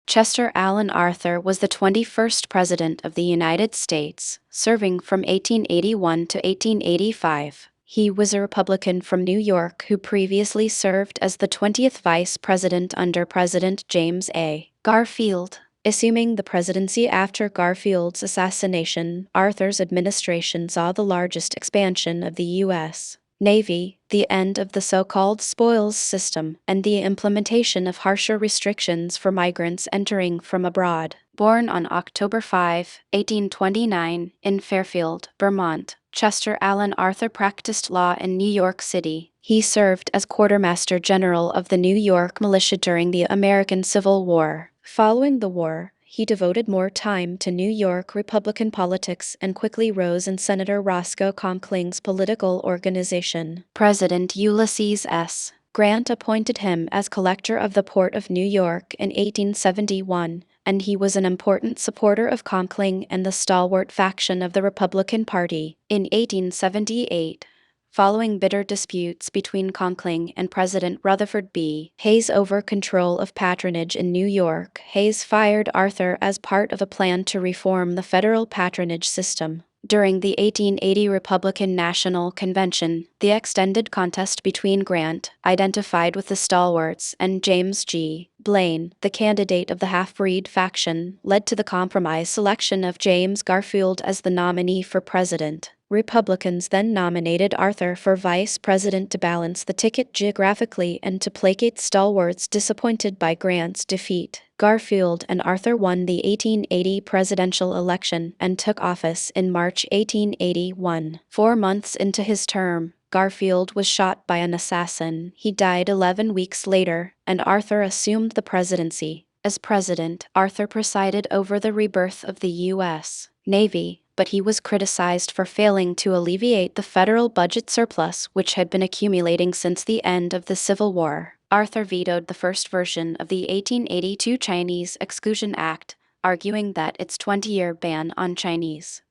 Chester Alan Arthur was the 21st President of the United States, serving from 1881 to 1885. He was a Republican from New York who previously served as the 20th Vice President under President James A. Garfield. Assuming the presidency after Garfield's assassination, Arthur's administration saw the largest expansion of the U.S. Navy, the end of the so-called spoils system, and the implementation of harsher restrictions for migrants entering from abroad. Born on October 5, 1829, in Fairfield, Vermont, Chester Alan Arthur practiced law in New York City. He served as Quartermaster General of the New York Militia during the American Civil War. Following the war, he devoted more time to New York Republican politics and quickly rose in Senator Roscoe Conkling's political organization. President Ulysses S. Grant appointed him as collector of the Port of New York in 1871, and he was an important supporter of Conkling and the stalwart faction of the Republican Party. In 1878, following bitter disputes between Conkling and President Rutherford B. Hayes over control of patronage in New York, Hayes fired Arthur as part of a plan to reform the federal patronage system. During the 1880 Republican National Convention, the extended contest between Grant, identified with the stalwarts, and James G. Blaine, the candidate of the half-breed faction, led to the compromise selection of James Garfield as the nominee for president. Republicans then nominated Arthur for vice president to balance the ticket geographically and to placate stalwarts disappointed by Grant's defeat. Garfield and Arthur won the 1880 presidential election and took office in March 1881. 4 months into his term, Garfield was shot by an assassin. He died 11 weeks later, and Arthur assumed the presidency. As president, Arthur presided over the rebirth of the U.S. Navy, but he was criticized for failing to alleviate the federal budget surplus which had been accumulating since the end of the Civil War. Arthur vetoed the first version of the 1882 Chinese Exclusion Act, arguing that its 20-year ban on Chinese